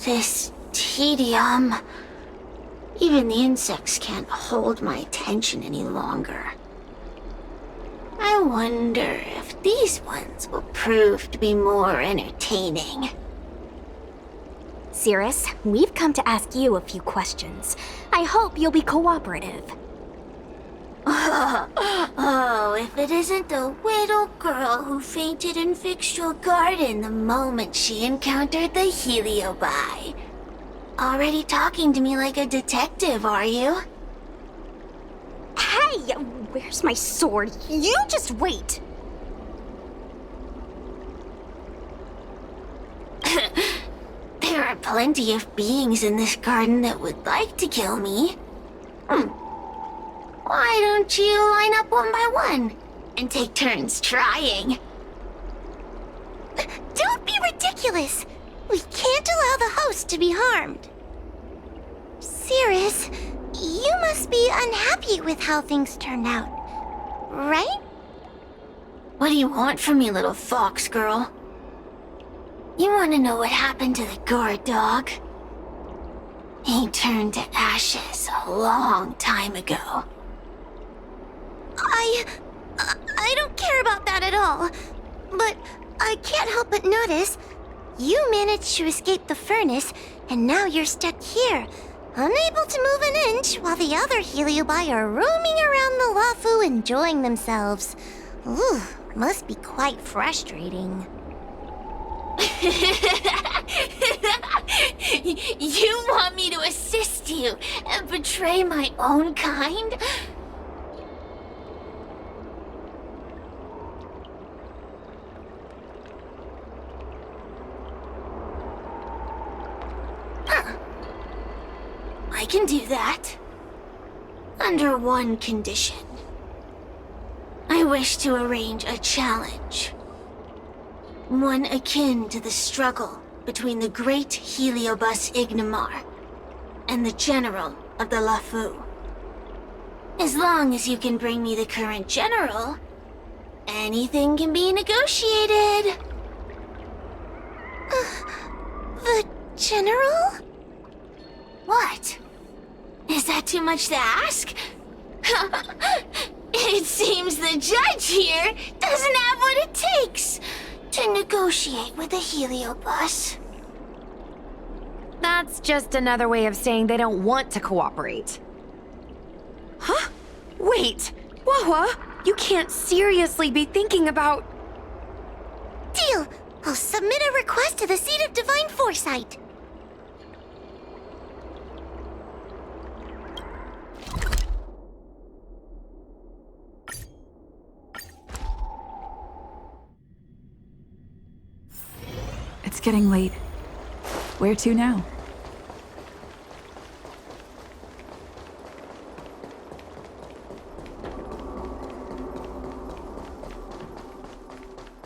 This tedium. Even the insects can't hold my attention any longer. I wonder if these ones will prove to be more entertaining. Cirrus, we've come to ask you a few questions. I hope you'll be cooperative. Oh, if it isn't the little girl who fainted in fixed your garden the moment she encountered the Heliobi. Already talking to me like a detective, are you? Hey, where's my sword? You just wait. There are plenty of beings in this garden that would like to kill me. Why don't you line up one by one and take turns trying? Don't be ridiculous! We can't allow the host to be harmed. Cirrus, you must be unhappy with how things turned out, right? What do you want from me, little fox girl? You want to know what happened to the guard dog? He turned to ashes a long time ago. I don't care about that at all. But I can't help but notice you managed to escape the furnace, and now you're stuck here, unable to move an inch while the other Heliobi are roaming around the Lafu enjoying themselves. Ooh, must be quite frustrating. You want me to assist you and betray my own kind? I can do that. Under one condition. I wish to arrange a challenge. One akin to the struggle between the great Heliobus Ignamar and the general of the Lafu. As long as you can bring me the current general, anything can be negotiated. The general? What? Is that too much to ask? It seems the judge here doesn't have what it takes to negotiate with the Heliobus. That's just another way of saying they don't want to cooperate. Huh? Wait! Wawa, you can't seriously be thinking about... Deal! I'll submit a request to the Seat of Divine Foresight. It's getting late. Where to now?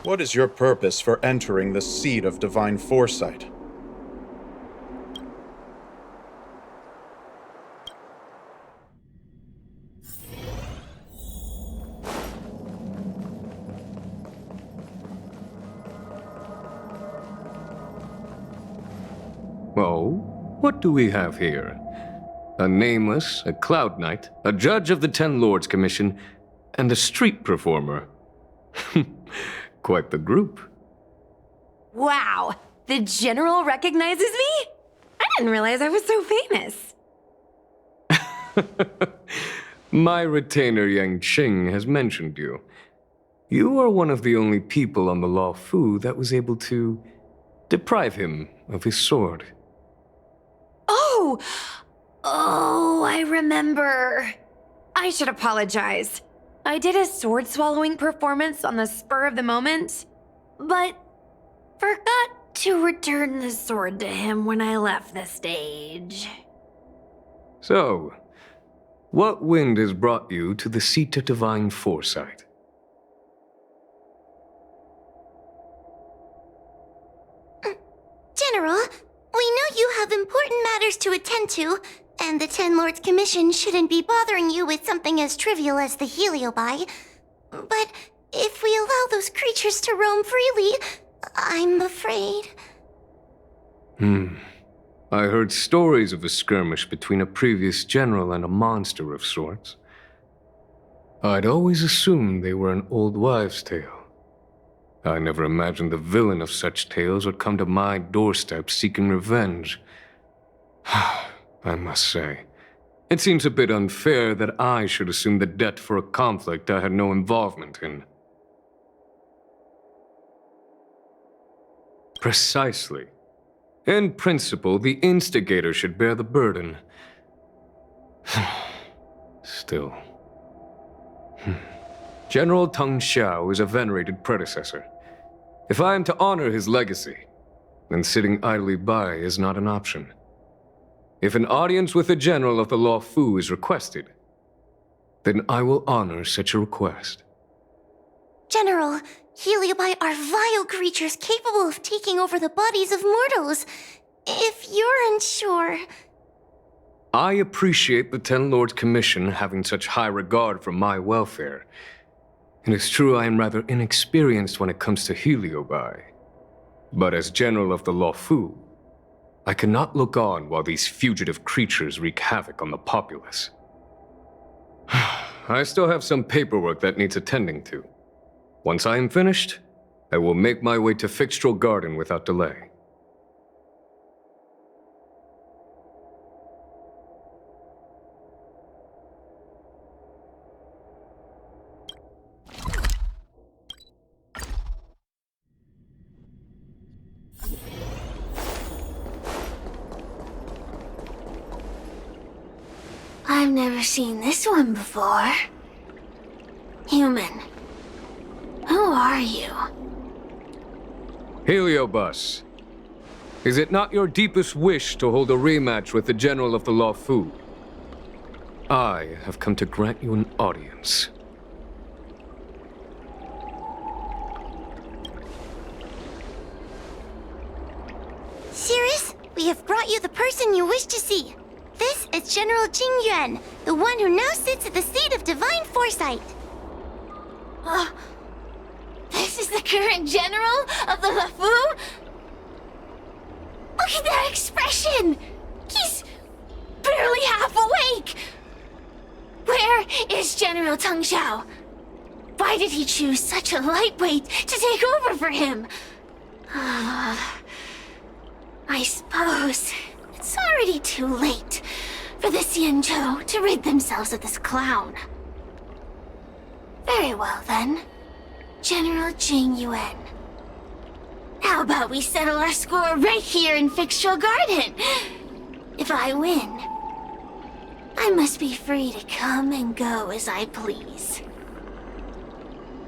What is your purpose for entering the Seat of Divine Foresight? Oh, what do we have here? A nameless, a cloud knight, a judge of the Ten Lords Commission, and a street performer. Quite the group. Wow! The General recognizes me? I didn't realize I was so famous. My retainer Yang Qing has mentioned you. You are one of the only people on the Law Fu that was able to deprive him of his sword. Oh, I remember. I should apologize. I did a sword-swallowing performance on the spur of the moment, but forgot to return the sword to him when I left the stage. So, what wind has brought you to the Seat of Divine Foresight? General, we know you have important matters to attend to, and the Ten Lords Commission shouldn't be bothering you with something as trivial as the Heliobi. But if we allow those creatures to roam freely, I'm afraid... I heard stories of a skirmish between a previous general and a monster of sorts. I'd always assumed they were an old wives' tale. I never imagined the villain of such tales would come to my doorstep seeking revenge. I must say, it seems a bit unfair that I should assume the debt for a conflict I had no involvement in. Precisely. In principle, the instigator should bear the burden. Still. General Teng Xiao is a venerated predecessor. If I am to honor his legacy, then sitting idly by is not an option. If an audience with the general of the Law Fu is requested, then I will honor such a request. General, Heliobi are vile creatures capable of taking over the bodies of mortals. If you're unsure... I appreciate the Ten Lords Commission having such high regard for my welfare. It is true I am rather inexperienced when it comes to Heliobi. But as General of the Law Fu, I cannot look on while these fugitive creatures wreak havoc on the populace. I still have some paperwork that needs attending to. Once I am finished, I will make my way to Fixtral Garden without delay. I've never seen this one before. Human. Who are you? Heliobus, is it not your deepest wish to hold a rematch with the General of the Law Fu? I have come to grant you an audience. Cirrus, we have brought you the person you wish to see. This is General Jing Yuan, the one who now sits at the seat of divine foresight. This is the current general of the LeFou? Look at that expression! He's barely half awake! Where is General Teng Xiao? Why did he choose such a lightweight to take over for him? I suppose it's already too late for the Xianzhou to rid themselves of this clown. Very well then. General Jing Yuan. How about we settle our score right here in Fixtral Garden? If I win, I must be free to come and go as I please.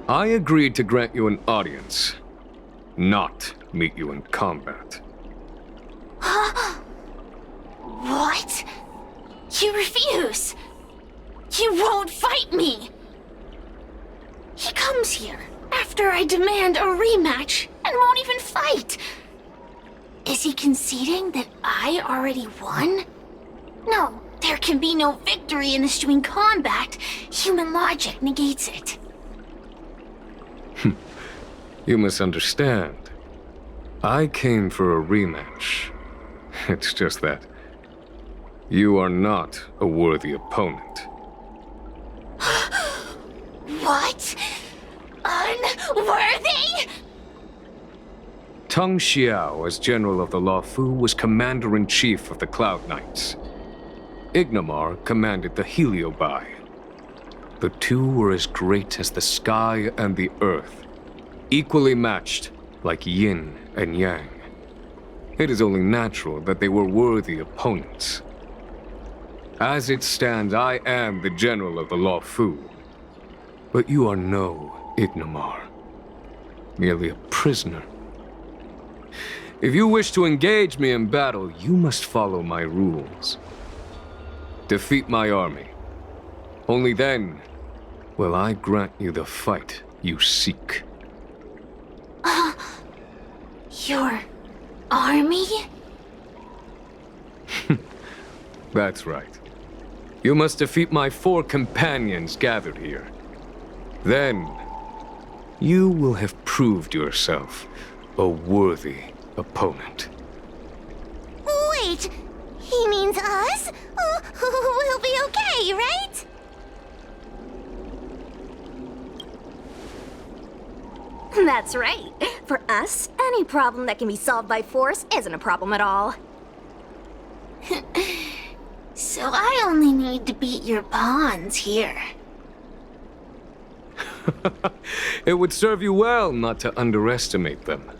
I agreed to grant you an audience, not meet you in combat. What? You refuse? You won't fight me? He comes here after I demand a rematch and won't even fight. Is he conceding that I already won? No, there can be no victory in this string combat. Human logic negates it. You misunderstand. I came for a rematch. It's just that you are not a worthy opponent. What? Unworthy? Teng Xiao, as General of the Law Fu, was Commander-in-Chief of the Cloud Knights. Ignomar commanded the Heliobi. The two were as great as the sky and the earth, equally matched like yin and yang. It is only natural that they were worthy opponents. As it stands, I am the General of the Law Fu. But you are no Ignomar, merely a prisoner. If you wish to engage me in battle, you must follow my rules. Defeat my army. Only then will I grant you the fight you seek. Your army? That's right. You must defeat my 4 companions gathered here. Then, you will have proved yourself a worthy opponent. Wait! He means us? We'll be okay, right? That's right. For us, any problem that can be solved by force isn't a problem at all. So I only need to beat your pawns here. It would serve you well not to underestimate them.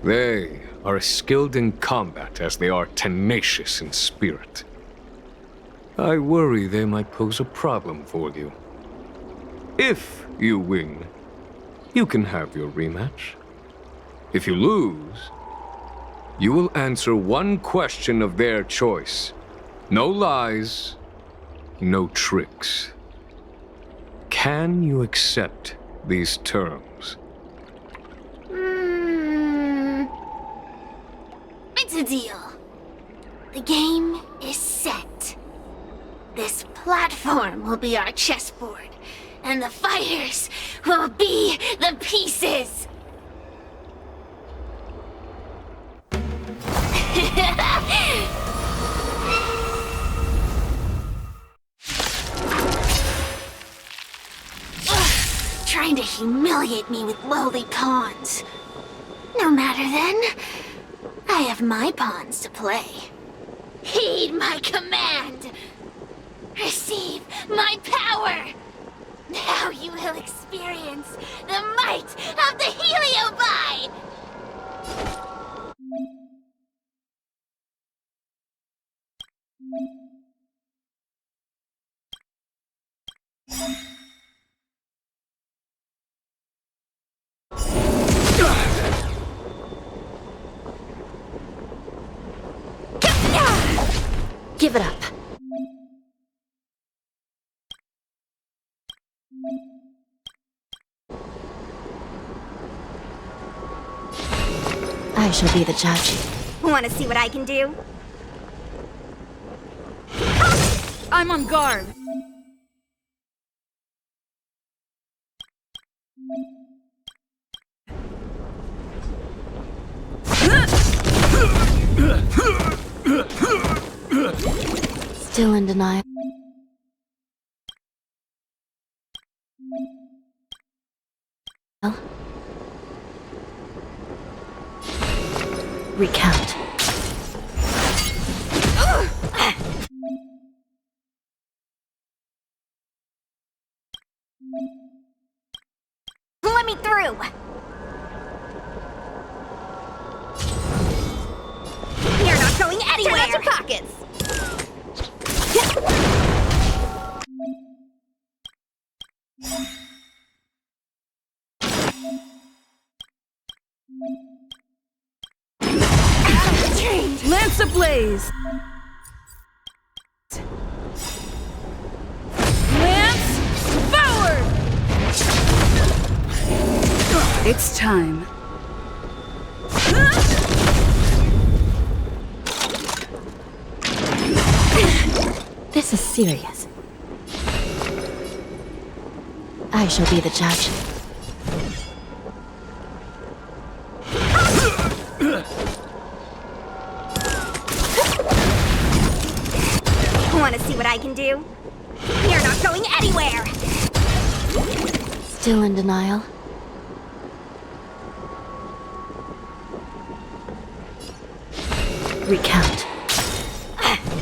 They are as skilled in combat as they are tenacious in spirit. I worry they might pose a problem for you. If you win, you can have your rematch. If you lose, you will answer one question of their choice. No lies, no tricks. Can you accept these terms? It's a deal. The game is set. This platform will be our chessboard, and the fighters will be the pieces. Trying to humiliate me with lowly pawns. No matter then. I have my pawns to play. Heed my command! Receive my power! Now you will experience the might of the Heliobi! Give it up. I shall be the judge. Want to see what I can do? I'm on guard. Still in denial. Recount. Let me through! You're not going anywhere! Turn out your pockets! Lance ablaze! Lance forward! It's time. This is serious. I shall be the judge. Want to see what I can do? You're not going anywhere! Still in denial. Recount.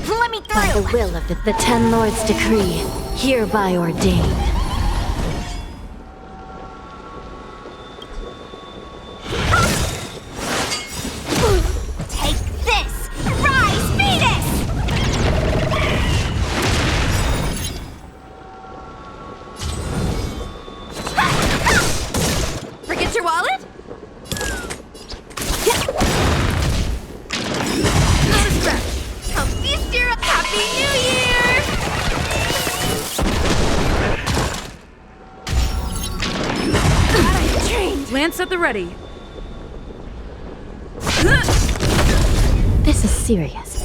Let me By the through! will of the 10 Lords' decree, hereby ordained. Take this! Rise, Venus! Forget your wallet? Not a scratch. Come feast your Happy New Year! Lance at the ready. This is serious.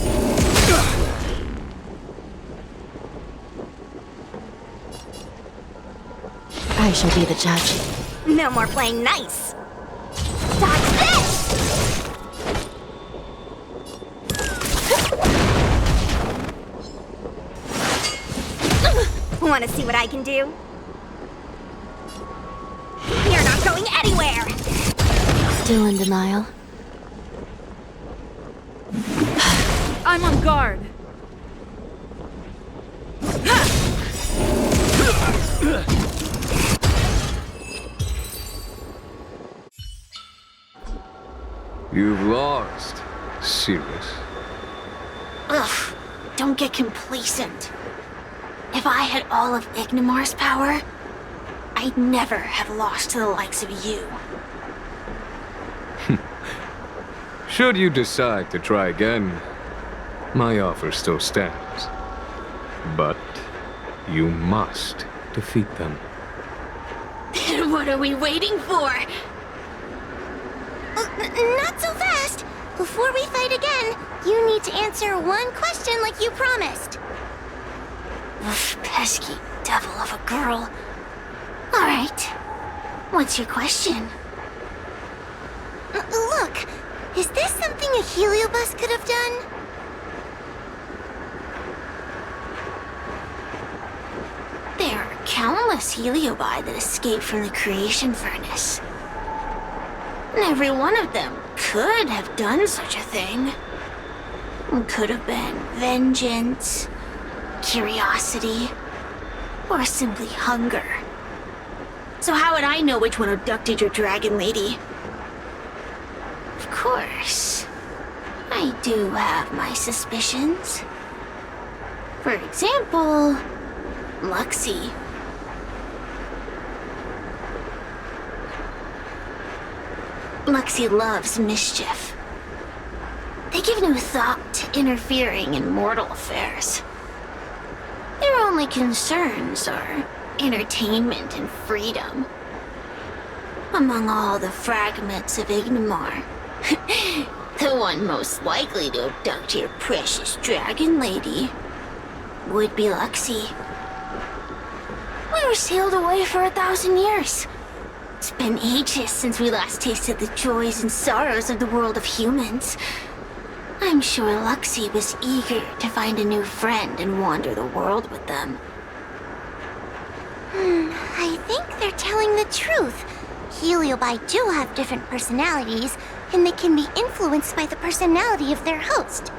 I shall be the judge. No more playing nice. Dodge this! Want to see what I can do? You're not going anywhere! Still in denial? I'm on guard. You've lost. Serious. Ugh, don't get complacent. If I had all of Ignimar's power, I'd never have lost to the likes of you. Should you decide to try again, my offer still stands. But you must defeat them. Then what are we waiting for? Not so fast! Before we fight again, you need to answer one question like you promised. Ugh, pesky devil of a girl. Alright. What's your question? Look, is this something a Heliobus could have done? There are countless Heliobi that escaped from the creation furnace. And every one of them could have done such a thing. It could have been vengeance, curiosity, or simply hunger. So how would I know which one abducted your dragon lady? Of course, I do have my suspicions. For example, Luxie. Luxie loves mischief. They give no thought to interfering in mortal affairs. Their only concerns are entertainment and freedom. Among all the fragments of Ignimar, the one most likely to abduct your precious dragon lady would be Luxie. We were sealed away for 1,000 years. It's been ages since we last tasted the joys and sorrows of the world of humans. I'm sure Luxie was eager to find a new friend and wander the world with them. I think they're telling the truth. Heliobi do have different personalities, and they can be influenced by the personality of their host.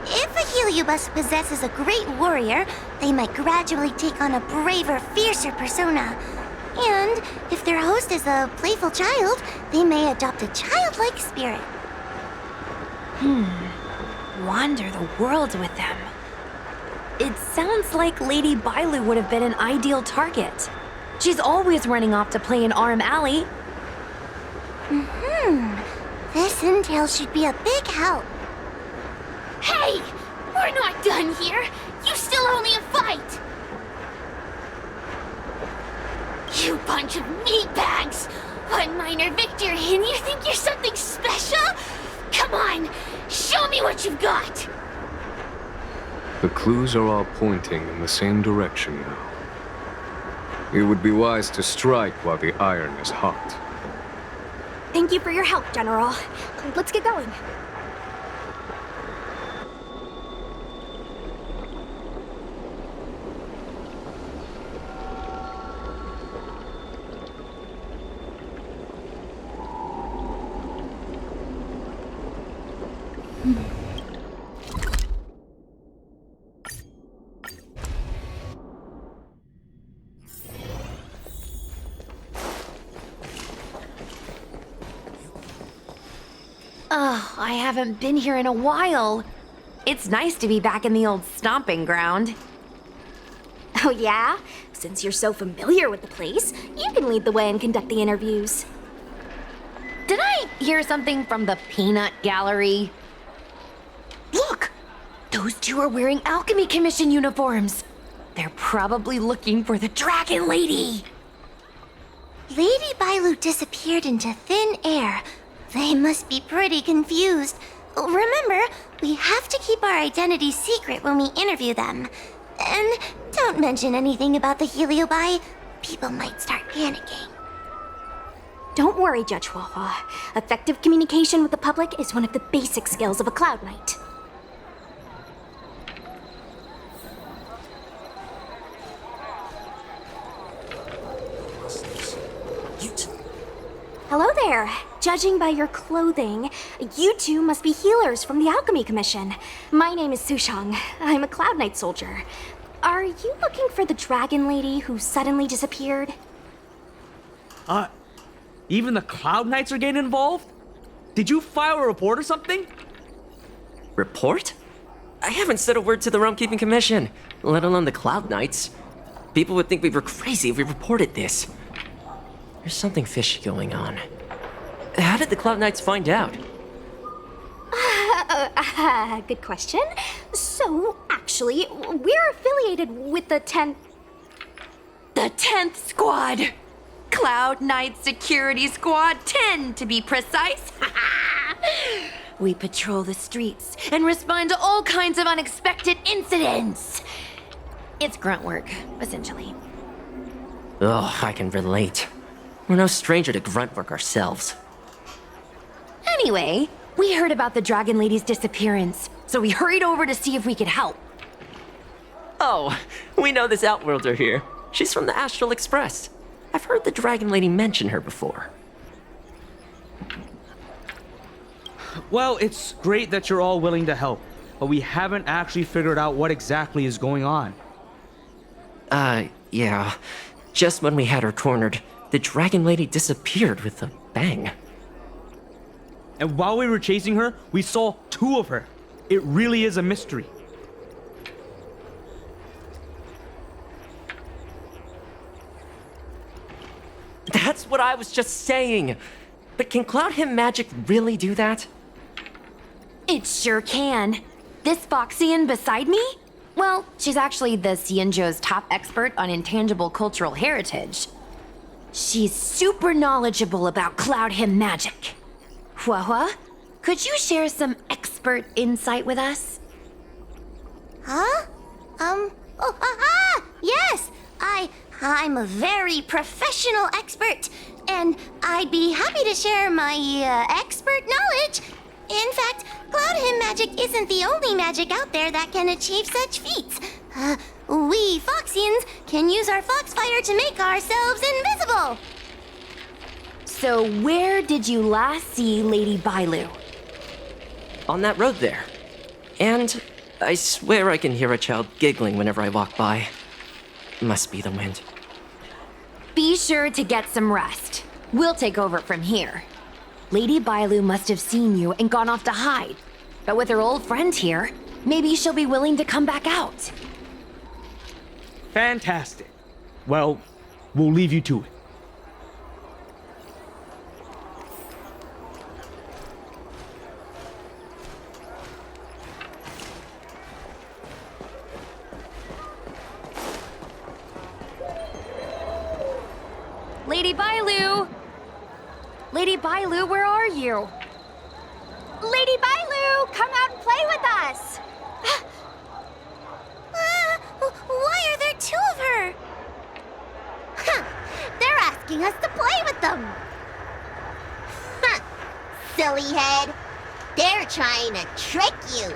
If a Heliobus possesses a great warrior, they might gradually take on a braver, fiercer persona. And if their host is a playful child, they may adopt a childlike spirit. Wander the world with them. It sounds like Lady Bailu would have been an ideal target. She's always running off to play in Arm Alley. This intel should be a big help. Hey! We're not done here! You still owe me a fight! You bunch of meatbags! One minor victory and you think you're something special? Come on! Show me what you've got! The clues are all pointing in the same direction now. It would be wise to strike while the iron is hot. Thank you for your help, General. Let's get going. Oh, I haven't been here in a while. It's nice to be back in the old stomping ground. Oh yeah? Since you're so familiar with the place, you can lead the way and conduct the interviews. Did I hear something from the Peanut Gallery? Look! Those two are wearing Alchemy Commission uniforms. They're probably looking for the Dragon Lady. Lady Bailu disappeared into thin air. They must be pretty confused. Remember, we have to keep our identities secret when we interview them. And don't mention anything about the Heliobi. People might start panicking. Don't worry, Judge Wafa. Effective communication with the public is one of the basic skills of a Cloud Knight. Hello there. Judging by your clothing, you two must be healers from the Alchemy Commission. My name is Sushang. I'm a Cloud Knight soldier. Are you looking for the dragon lady who suddenly disappeared? Even the Cloud Knights are getting involved? Did you file a report or something? Report? I haven't said a word to the Realm Keeping Commission, let alone the Cloud Knights. People would think we were crazy if we reported this. There's something fishy going on. How did the Cloud Knights find out? Good question. So, actually, we're affiliated with the 10th... The 10th Squad! Cloud Knight Security Squad 10, to be precise. We patrol the streets and respond to all kinds of unexpected incidents. It's grunt work, essentially. Oh, I can relate. We're no stranger to grunt work ourselves. Anyway, we heard about the Dragon Lady's disappearance, so we hurried over to see if we could help. Oh, we know this Outworlder here. She's from the Astral Express. I've heard the Dragon Lady mention her before. Well, it's great that you're all willing to help, but we haven't actually figured out what exactly is going on. Yeah. Just when we had her cornered, the Dragon Lady disappeared with a bang. And while we were chasing her, we saw two of her. It really is a mystery. That's what I was just saying. But can Cloud Hymn magic really do that? It sure can. This Foxian beside me? Well, she's actually the Xianzhou's top expert on intangible cultural heritage. She's super knowledgeable about Cloud Hymn magic. Huahua, could you share some expert insight with us? Huh? Yes! I'm a very professional expert, and I'd be happy to share my, expert knowledge. In fact, Cloud Hymn magic isn't the only magic out there that can achieve such feats. We Foxians can use our Foxfire to make ourselves invisible. So where did you last see Lady Bailu? On that road there. And I swear I can hear a child giggling whenever I walk by. Must be the wind. Be sure to get some rest. We'll take over from here. Lady Bailu must have seen you and gone off to hide. But with her old friend here, maybe she'll be willing to come back out. Fantastic. Well, we'll leave you to it. Lady Bailu! Lady Bailu, where are you? Lady Bailu, come out and play with us! Why are there two of her? Huh, they're asking us to play with them. Huh, silly head. They're trying to trick you.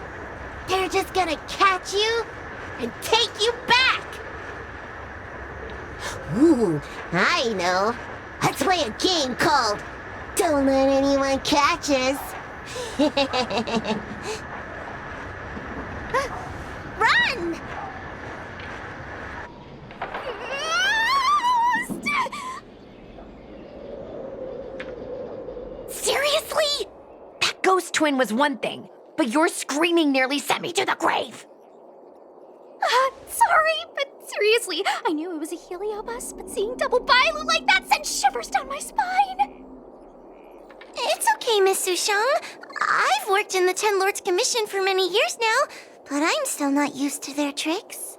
They're just gonna catch you and take you back. Ooh, I know. Let's play a game called Don't Let Anyone Catch Us. Run! Seriously? That ghost twin was one thing, but your screaming nearly sent me to the grave. Sorry, but seriously, I knew it was a Heliobus, but seeing double Bailu like that sent shivers down my spine. It's okay, Miss Sushang. I've worked in the Ten Lords Commission for many years now, but I'm still not used to their tricks.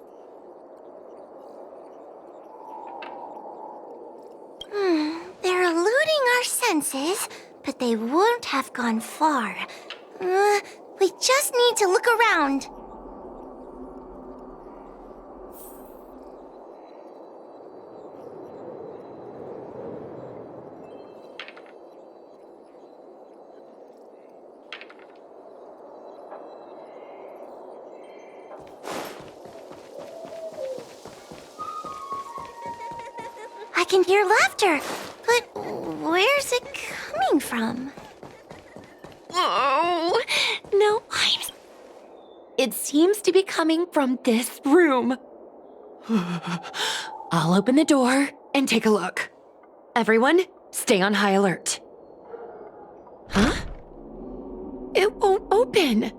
They're eluding our senses, but they won't have gone far. We just need to look around. I can hear laughter, but Where's it coming from? Oh, no, It seems to be coming from this room. I'll open the door and take a look. Everyone, stay on high alert. Huh? It won't open.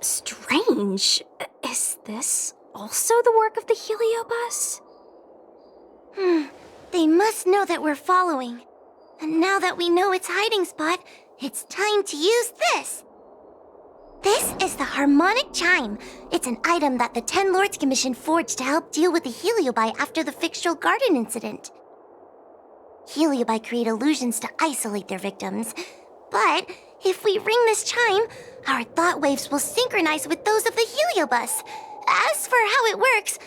Strange. Is this also the work of the Heliobus? They must know that we're following. And now that we know its hiding spot, it's time to use this. This is the harmonic chime. It's an item that the Ten Lords Commission forged to help deal with the Heliobi after the fictional garden incident. Heliobi create illusions to isolate their victims. But if we ring this chime, our thought waves will synchronize with those of the Heliobus. As for how it works,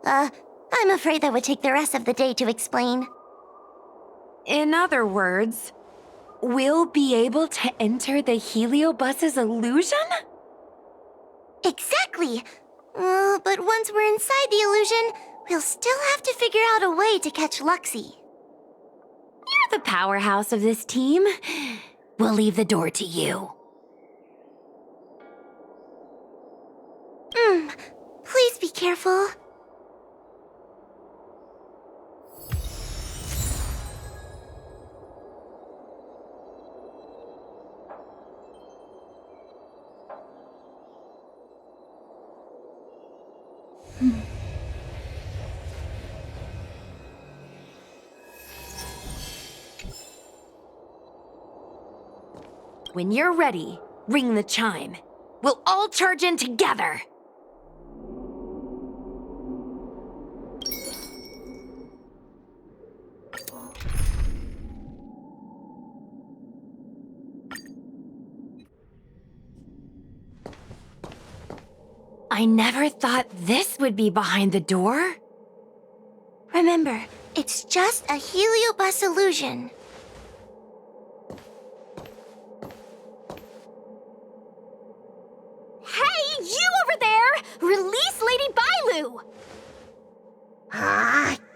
I'm afraid that would take the rest of the day to explain. In other words, we'll be able to enter the Heliobus's illusion? Exactly! But once we're inside the illusion, we'll still have to figure out a way to catch Luxie. You're the powerhouse of this team. We'll leave the door to you. Please be careful. When you're ready, ring the chime. We'll all charge in together. I never thought this would be behind the door. Remember, it's just a Heliobus illusion. Hey, you over there! Release Lady Bailu!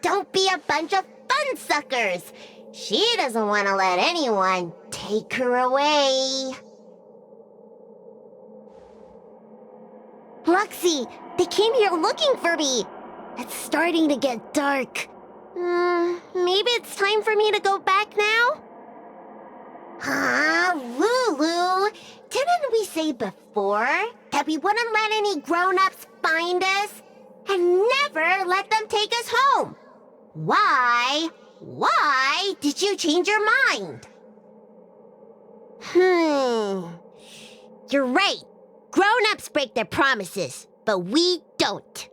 Don't be a bunch of fun suckers. She doesn't want to let anyone take her away. Luxie, they came here looking for me. It's starting to get dark. Maybe it's time for me to go back now? Lulu, didn't we say before that we wouldn't let any grown-ups find us? And never let them take us home? Why did you change your mind? You're right. Grown-ups break their promises, but we don't.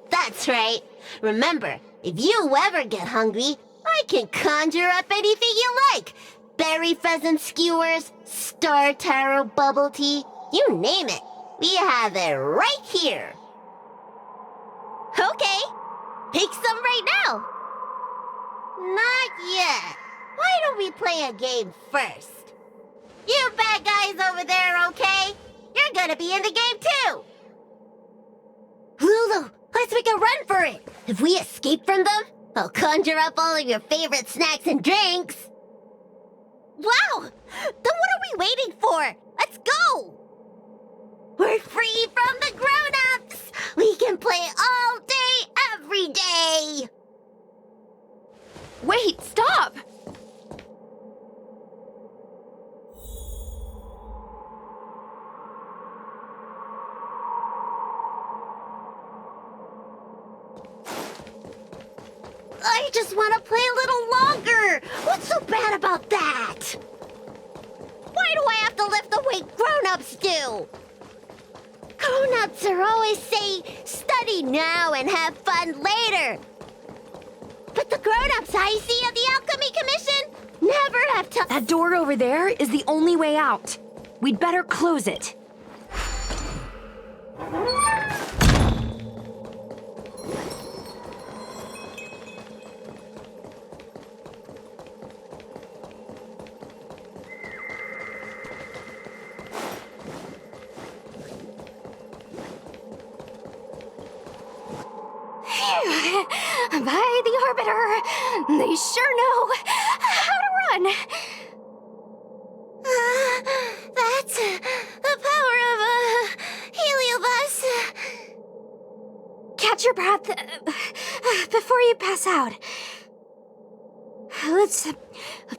That's right. Remember, if you ever get hungry, I can conjure up anything you like. Berry pheasant skewers, star taro bubble tea, you name it. We have it right here. Okay, pick some right now. Not yet. Why don't we play a game first? You bad guys over there, okay? You're gonna be in the game too. Lulu, let's make a run for it. If we escape from them, I'll conjure up all of your favorite snacks and drinks. Wow! Then what are we waiting for? Let's go! We're free from the grown-ups! We can play all day, every day! Wait, stop! I just want to play a little longer! What's so bad about that? Why do I have to lift the weight grown-ups do? Grown-ups are always say, study now and have fun later. But the grown-ups I see at the Alchemy Commission never have to— That door over there is the only way out. We'd better close it. by the Orbiter. They sure know how to run. That's the power of a heliobus. Catch your breath before you pass out. Let's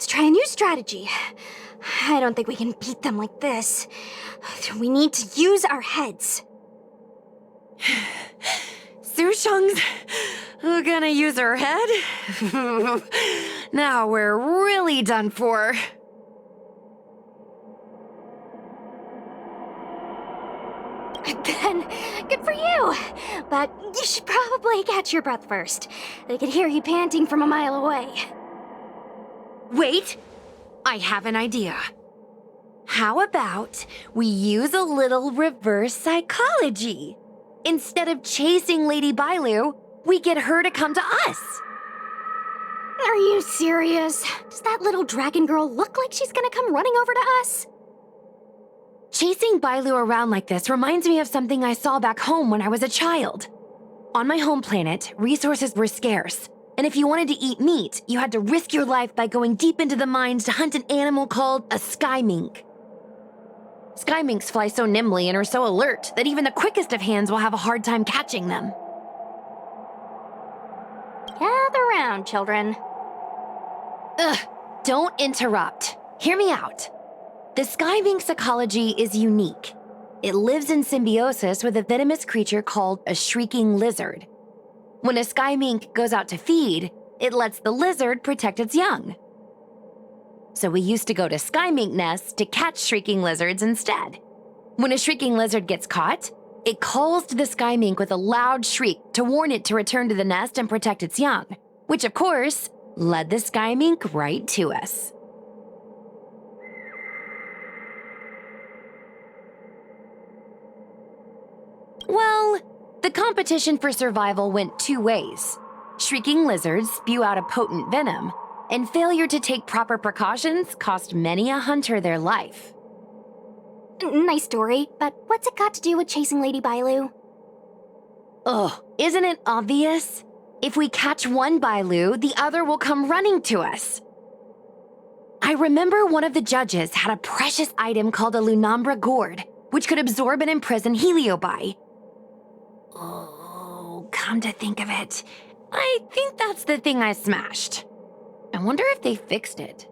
try a new strategy. I don't think we can beat them like this. We need to use our heads. Sushong's gonna use her head? Now we're really done for. Then, good for you. But you should probably catch your breath first. They could hear you panting from a mile away. Wait, I have an idea. How about we use a little reverse psychology? Instead of chasing Lady Bailu, we get her to come to us. Are you serious? Does that little dragon girl look like she's gonna come running over to us? Chasing Bailu around like this reminds me of something I saw back home when I was a child. On my home planet, resources were scarce, and if you wanted to eat meat, you had to risk your life by going deep into the mines to hunt an animal called a sky mink. Sky minks fly so nimbly and are so alert that even the quickest of hands will have a hard time catching them. Gather round, children. Ugh, don't interrupt. Hear me out. The sky mink's ecology is unique. It lives in symbiosis with a venomous creature called a shrieking lizard. When a sky mink goes out to feed, it lets the lizard protect its young. So we used to go to sky mink nests to catch shrieking lizards instead. When a shrieking lizard gets caught, it calls to the sky mink with a loud shriek to warn it to return to the nest and protect its young, which of course led the sky mink right to us. Well, the competition for survival went two ways. Shrieking lizards spew out a potent venom, and failure to take proper precautions cost many a hunter their life. Nice story, but what's it got to do with chasing Lady Bailu? Ugh, isn't it obvious? If we catch one Bailu, the other will come running to us. I remember one of the judges had a precious item called a Lunambra gourd, which could absorb and imprison Heliobi. Oh, come to think of it, I think that's the thing I smashed. I wonder if they fixed it.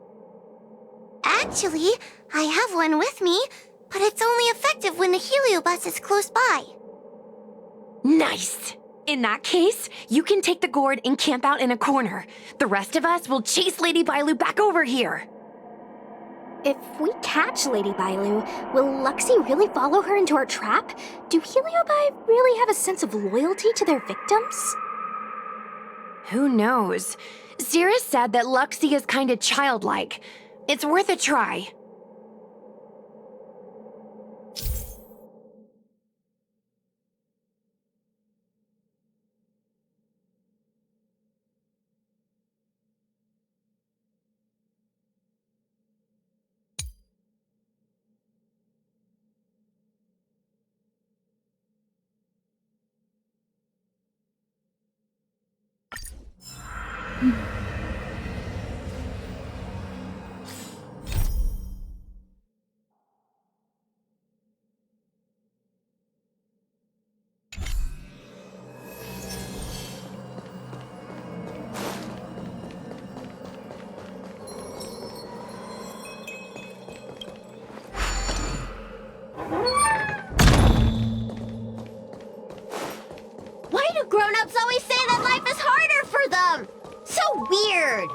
Actually, I have one with me, but it's only effective when the heliobus is close by. Nice! In that case, you can take the gourd and camp out in a corner. The rest of us will chase Lady Bailu back over here. If we catch Lady Bailu, will Luxie really follow her into our trap? Do Heliobi really have a sense of loyalty to their victims? Who knows? Cirrus said that Luxie is kinda childlike. It's worth a try. Why do grown-ups always say that life is harder for them? So weird.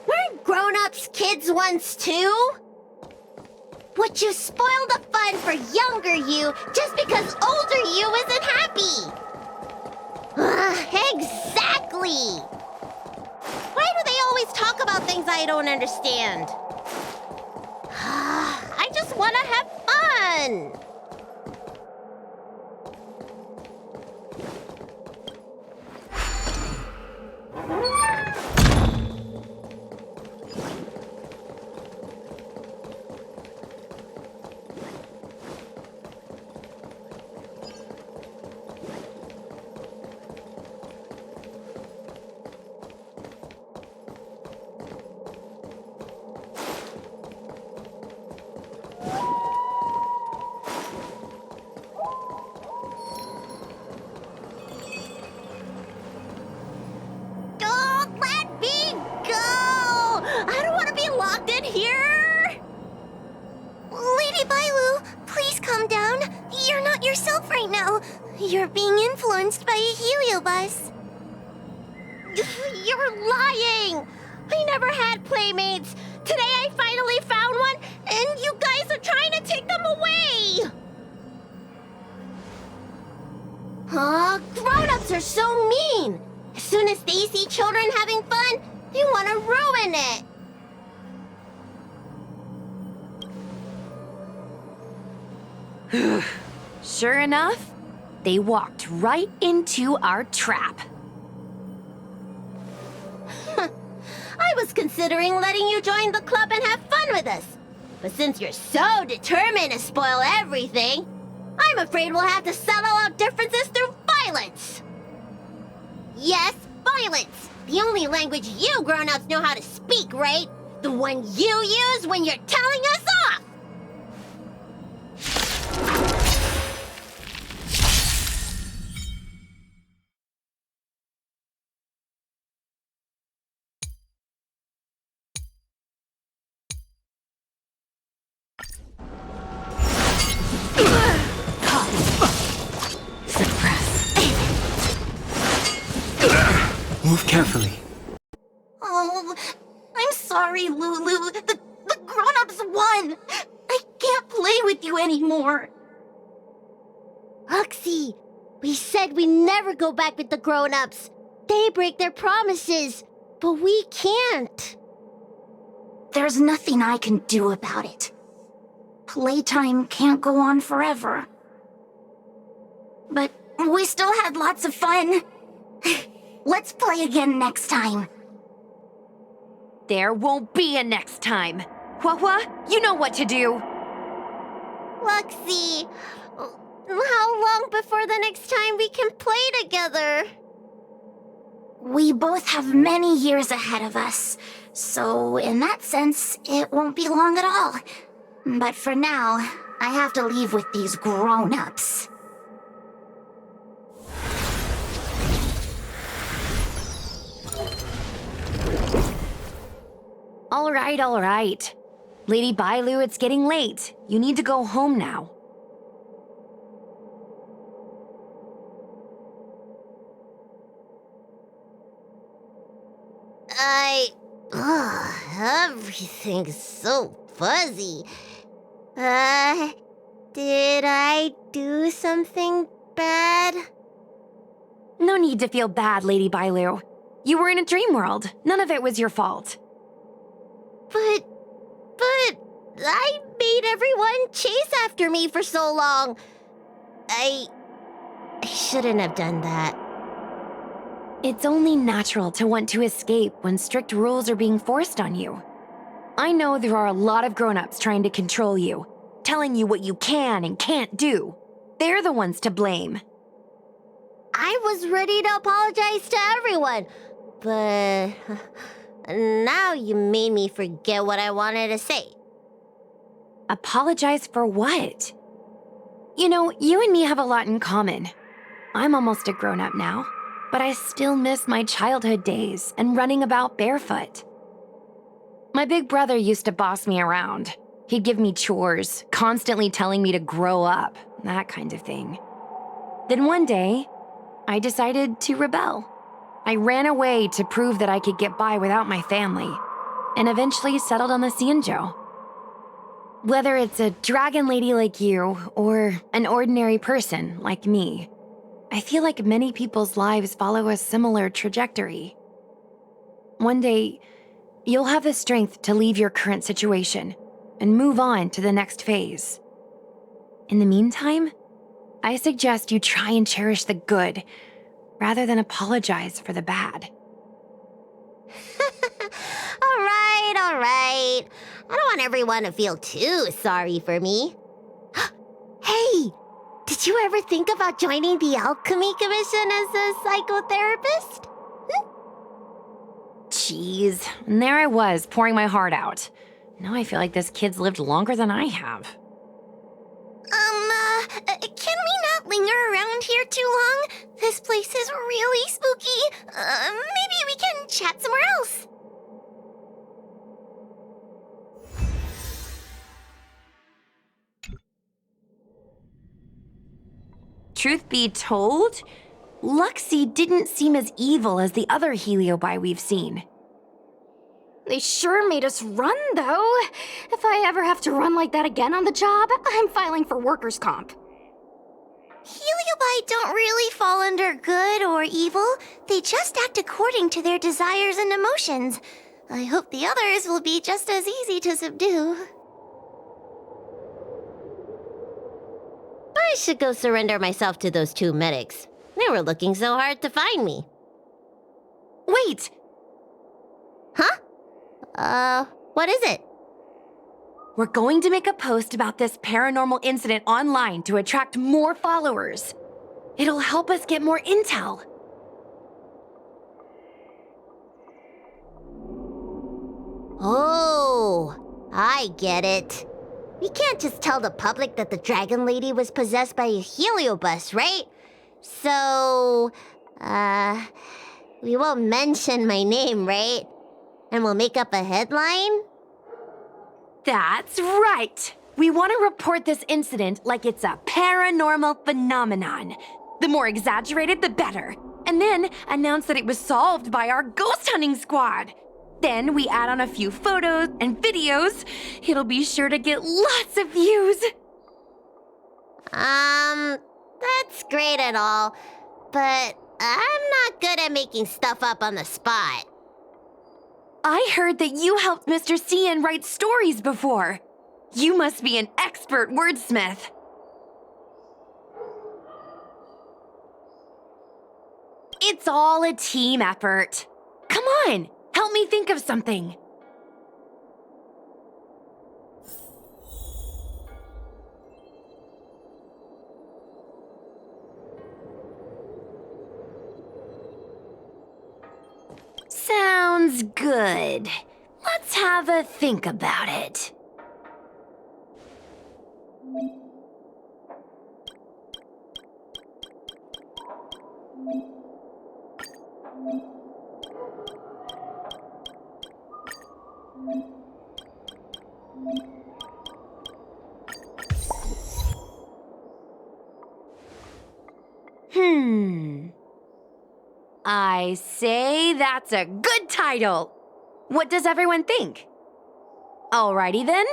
Weren't grown-ups kids once too? Would you spoil the fun for younger you just because older you isn't happy? Exactly! Why do they always talk about things I don't understand? I just want to have fun! yourself right now. You're being influenced by a HoYoverse. You're lying! I never had playmates. Today I finally found one, and you guys are trying to take them away! Grown-ups are so mean. As soon as they see children having fun, they want to ruin it. Sure enough, they walked right into our trap. I was considering letting you join the club and have fun with us. But since you're so determined to spoil everything, I'm afraid we'll have to settle our differences through violence. Yes, violence. The only language you grown-ups know how to speak, right? The one you use when you're telling us off. Move carefully. Oh, I'm sorry, Lulu. The grown-ups won. I can't play with you anymore. Huxie, we said we'd never go back with the grown-ups. They break their promises, but we can't. There's nothing I can do about it. Playtime can't go on forever. But we still had lots of fun. Let's play again next time. There won't be a next time. Hua, you know what to do. Luxie, how long before the next time we can play together? We both have many years ahead of us, so in that sense, it won't be long at all. But for now, I have to leave with these grown-ups. All right. Lady Bailu, it's getting late. You need to go home now. Everything's so fuzzy. Did I do something bad? No need to feel bad, Lady Bailu. You were in a dream world. None of it was your fault. But I made everyone chase after me for so long. I shouldn't have done that. It's only natural to want to escape when strict rules are being forced on you. I know there are a lot of grown-ups trying to control you, telling you what you can and can't do. They're the ones to blame. I was ready to apologize to everyone, but now you made me forget what I wanted to say. Apologize for what? You know, you and me have a lot in common. I'm almost a grown-up now, but I still miss my childhood days and running about barefoot. My big brother used to boss me around. He'd give me chores, constantly telling me to grow up, that kind of thing. Then one day, I decided to rebel. I ran away to prove that I could get by without my family, and eventually settled on the Xianzhou. Whether it's a dragon lady like you, or an ordinary person like me, I feel like many people's lives follow a similar trajectory. One day, you'll have the strength to leave your current situation and move on to the next phase. In the meantime, I suggest you try and cherish the good rather than apologize for the bad. All right. I don't want everyone to feel too sorry for me. Hey, did you ever think about joining the Alchemy Commission as a psychotherapist? Jeez, and there I was, pouring my heart out. Now I feel like this kid's lived longer than I have. Can we not linger around here too long? This place is really spooky. Maybe we can chat somewhere else. truth be told, Luxie didn't seem as evil as the other Heliobi we've seen. They sure made us run, though. If I ever have to run like that again on the job, I'm filing for workers' comp. Heliobi don't really fall under good or evil. They just act according to their desires and emotions. I hope the others will be just as easy to subdue. I should go surrender myself to those two medics. They were looking so hard to find me. Wait! Huh? What is it? We're going to make a post about this paranormal incident online to attract more followers. It'll help us get more intel. Oh, I get it. We can't just tell the public that the dragon lady was possessed by a heliobus, right? So, we won't mention my name, right? And we'll make up a headline? That's right! We want to report this incident like it's a paranormal phenomenon. The more exaggerated, the better. And then announce that it was solved by our ghost hunting squad. Then we add on a few photos and videos. It'll be sure to get lots of views. That's great and all, but I'm not good at making stuff up on the spot. I heard that you helped Mr. Cian write stories before. You must be an expert wordsmith. It's all a team effort. Come on, help me think of something. Sounds good. Let's have a think about it. I say that's a good title. What does everyone think? Alrighty then,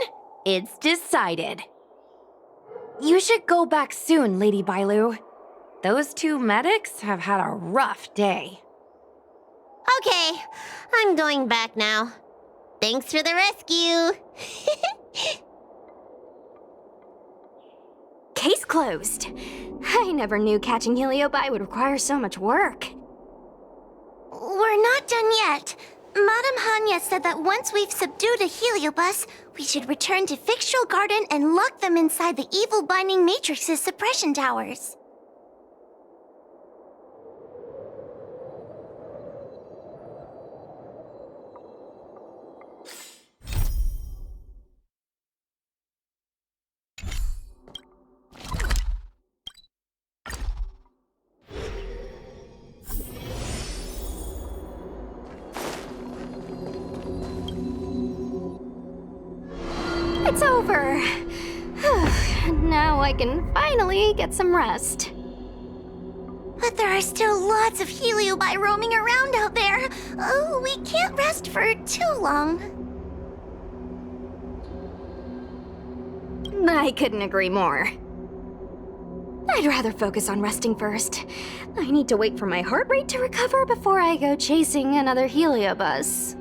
it's decided. You should go back soon, Lady Bailu. Those two medics have had a rough day. Okay, I'm going back now. Thanks for the rescue. Case closed. I never knew catching Heliobi would require so much work. We're not done yet. Madame Hanya said that once we've subdued a heliobus, we should return to Fictional Garden and lock them inside the evil binding matrix's suppression towers. It's over. Now I can finally get some rest. But there are still lots of heliobi roaming around out there. Oh, we can't rest for too long. I couldn't agree more. I'd rather focus on resting first. I need to wait for my heart rate to recover before I go chasing another heliobus.